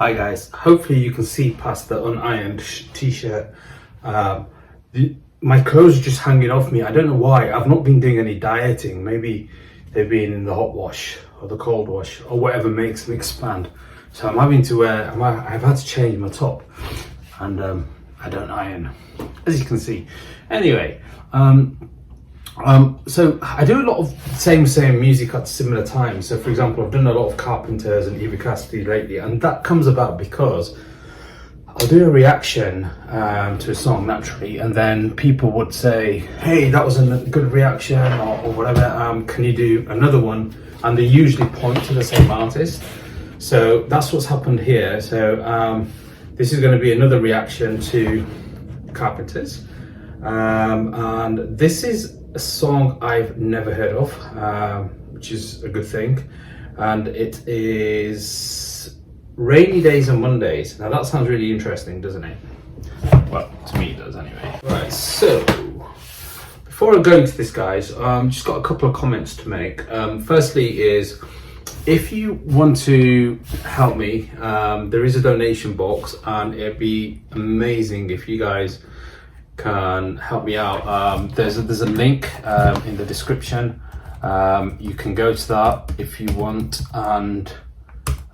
Hi guys, hopefully you can see past the unironed t-shirt. My clothes are just hanging off me. I don't know why. I've not been doing any dieting. Maybe they've been in the hot wash or the cold wash or whatever makes me expand. So I'm having to wear, I've had to change my top, and I don't iron, as you can see. Anyway, so I do a lot of same music at similar times. So for example, I've done a lot of Carpenters and Eva Cassidy lately, and that comes about because I'll do a reaction to a song naturally, and then people would say, hey, that was a good reaction, or whatever, can you do another one? And they usually point to the same artist. So that's what's happened here. So this is going to be another reaction to Carpenters, and this is a song I've never heard of, which is a good thing, and it is Rainy Days and Mondays. Now that sounds really interesting, doesn't it? Well, to me it does anyway. Right, so before I go into this, guys, just got a couple of comments to make. Firstly is, if you want to help me, there is a donation box, and it'd be amazing if you guys can help me out. There's a link in the description. You can go to that if you want, and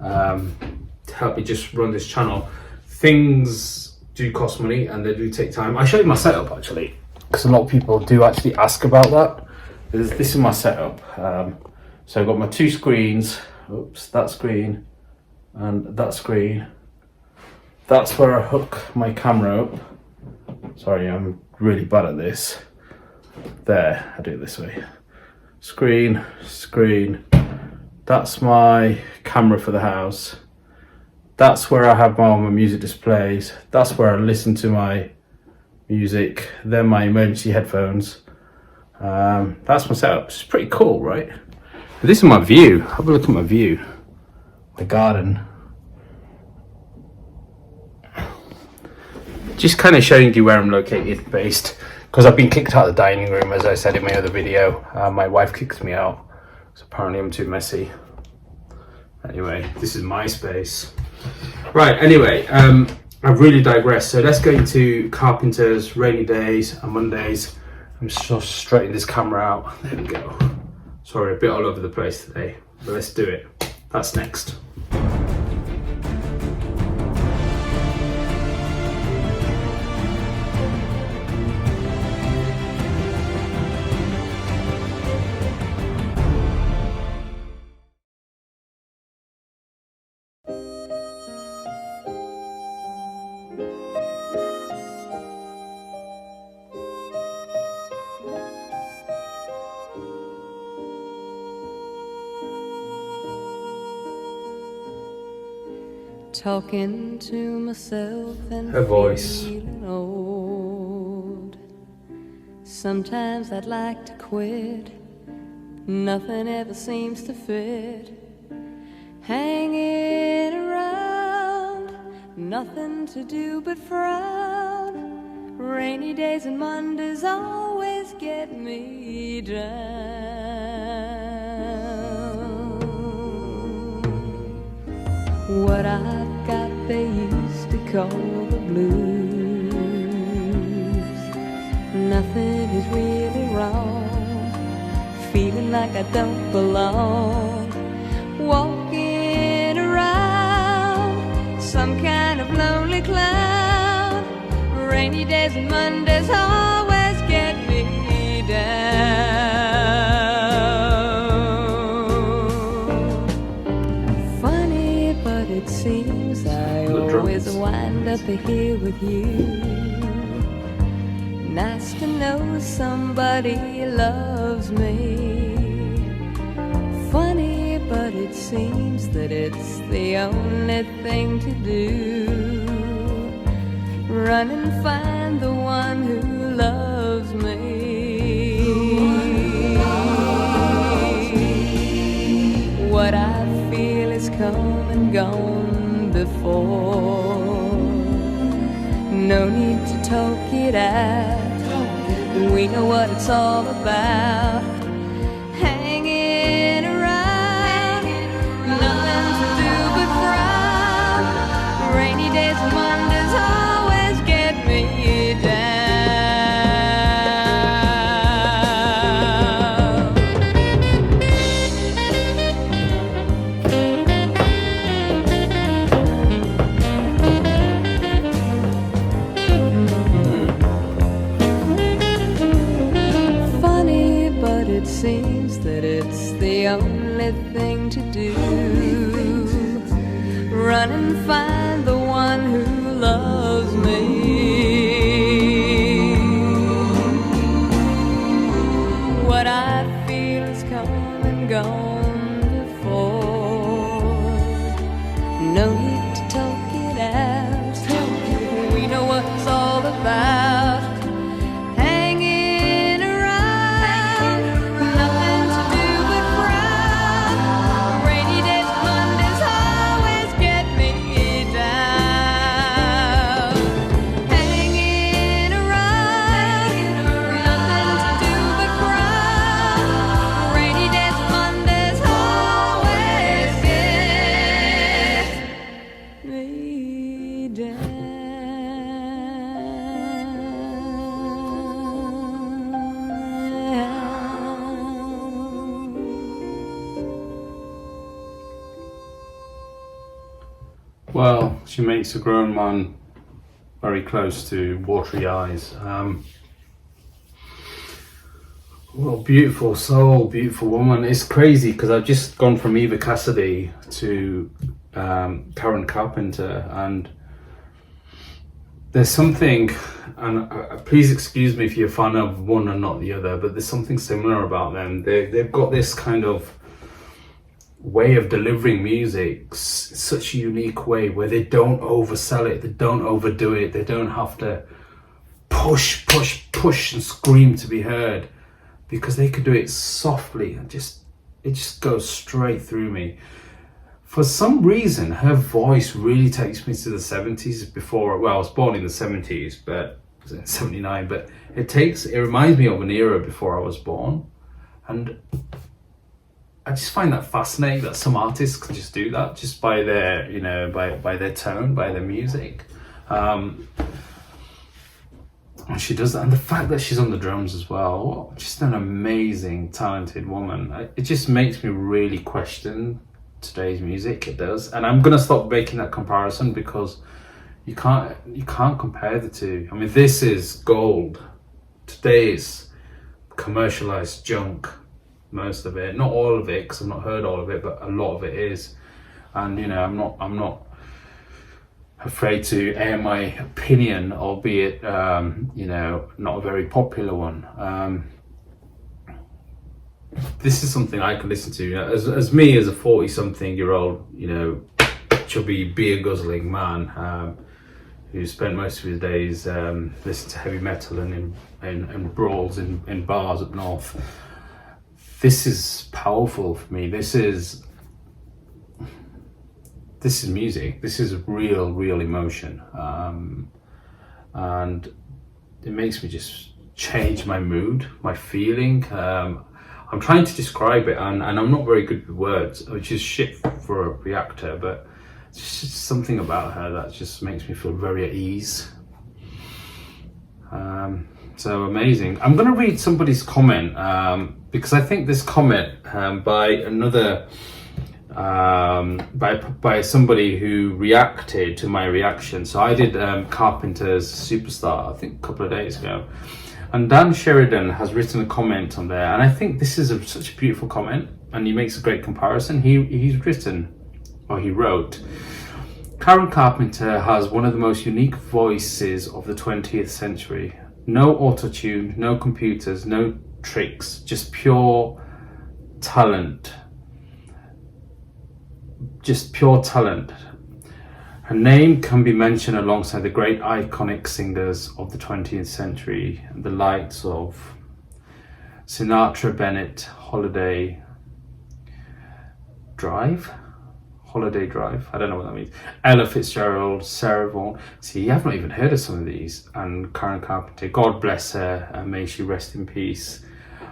to help me just run this channel. Things do cost money and they do take time. I show you my setup actually, because a lot of people do actually ask about that. This is my setup. So I've got my two screens. Oops, that screen and that screen. That's where I hook my camera up. Sorry, I'm really bad at this. There, I do it this way. Screen. That's my camera for the house. That's where I have all my music displays. That's where I listen to my music. Then my emergency headphones. That's my setup. It's pretty cool, right? But this is my view. Have a look at my view. My garden. Just kind of showing you where I'm located, based, because I've been kicked out of the dining room, as I said in my other video. My wife kicks me out, so apparently I'm too messy. Anyway, this is my space. Right, anyway, I've really digressed. So let's go into Carpenters, Rainy Days and Mondays. I'm just straightening this camera out. There we go. Sorry, a bit all over the place today, but let's do it. That's next. Talking to myself and her voice. Feeling old. Sometimes I'd like to quit. Nothing ever seems to fit. Hanging around, nothing to do but frown. Rainy days and Mondays always get me down. What I've got they used to call the blues. Nothing is really wrong. Feeling like I don't belong. Walking around some kind of lonely cloud. Rainy days and Mondays always get me down. It seems I always wind up here with you. Nice to know somebody loves me. Funny, but it seems that it's the only thing to do. Run and find the one who loves me. What I feel is come and gone before. No need to talk it out. We know what it's all about. Hanging around, nothing to do but frown. only thing to do. Run and find the one who loves me. What I feel has come and gone before. No need to talk it out. We know what it's all about. Hanging around, nothing to do but frown. Rainy days, Mondays always get me down. Hanging around, nothing to do but frown. Rainy days, Mondays always get me down. Well, she makes a grown man very close to watery eyes. Well, beautiful soul, beautiful woman. It's crazy because I've just gone from Eva Cassidy to Karen Carpenter, and there's something, and please excuse me if you're a fan of one and not the other, but there's something similar about them. They've got this kind of way of delivering music, such a unique way where they don't oversell it, they don't overdo it, they don't have to push and scream to be heard, because they could do it softly and it just goes straight through me. For some reason, her voice really takes me to the 70s before, well, I was born in the 70s, but I was in 79, but it reminds me of an era before I was born. And I just find that fascinating that some artists can just do that just by their, you know, by their tone, by their music. And she does that, and the fact that she's on the drums as well, just an amazing, talented woman. It just makes me really question today's music. It does, and I'm gonna stop making that comparison because you can't compare the two. I mean, this is gold. Today's commercialized junk. Most of it, not all of it, because I've not heard all of it, but a lot of it is. And you know, I'm not afraid to air my opinion, albeit you know, not a very popular one. This is something I can listen to, you know, as me as a 40-something-year-old, you know, chubby beer guzzling man who spent most of his days listening to heavy metal and brawls in bars up north. This is powerful for me. This is music. This is real emotion, and it makes me just change my mood, my feeling. I'm trying to describe it, and I'm not very good with words, which is shit for a reactor, but it's just something about her that just makes me feel very at ease. So amazing. I'm going to read somebody's comment, because I think this comment by another by somebody who reacted to my reaction. So I did Carpenters Superstar, I think a couple of days ago, and Dan Sheridan has written a comment on there, and I think this is such a beautiful comment, and he makes a great comparison. He wrote, Karen Carpenter has one of the most unique voices of the 20th century. No auto-tune, no computers, no tricks, just pure talent. Just pure talent. Her name can be mentioned alongside the great iconic singers of the 20th century, the likes of Sinatra, Bennett, Holiday Drive, I don't know what that means. Ella Fitzgerald, Sarah Vaughan. See, you have not even heard of some of these. And Karen Carpenter, God bless her, and may she rest in peace.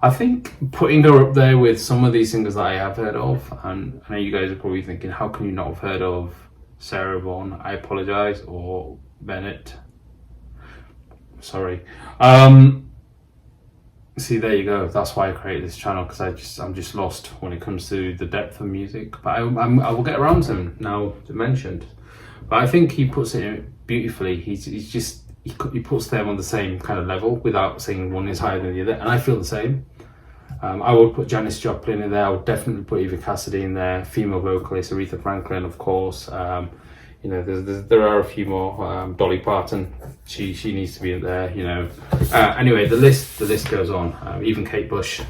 I think putting her up there with some of these singers that I have heard of, and I know you guys are probably thinking, how can you not have heard of Sarah Vaughan? I apologise, or Bennett. Sorry. See, there you go. That's why I created this channel, because I'm just lost when it comes to the depth of music. But I will get around to them now mentioned. But I think he puts it beautifully. He puts them on the same kind of level without saying one is higher than the other, and I feel the same. I would put Janis Joplin in there. I would definitely put Eva Cassidy in there. Female vocalist Aretha Franklin, of course. You know, there are a few more. Dolly Parton, she needs to be in there. You know. Anyway, the list goes on. Even Kate Bush.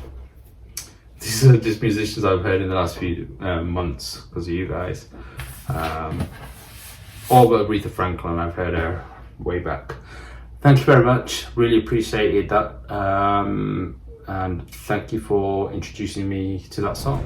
These are just musicians I've heard in the last few months because of you guys. All but Aretha Franklin, I've heard her way back. Thank you very much. Really appreciated that. And thank you for introducing me to that song.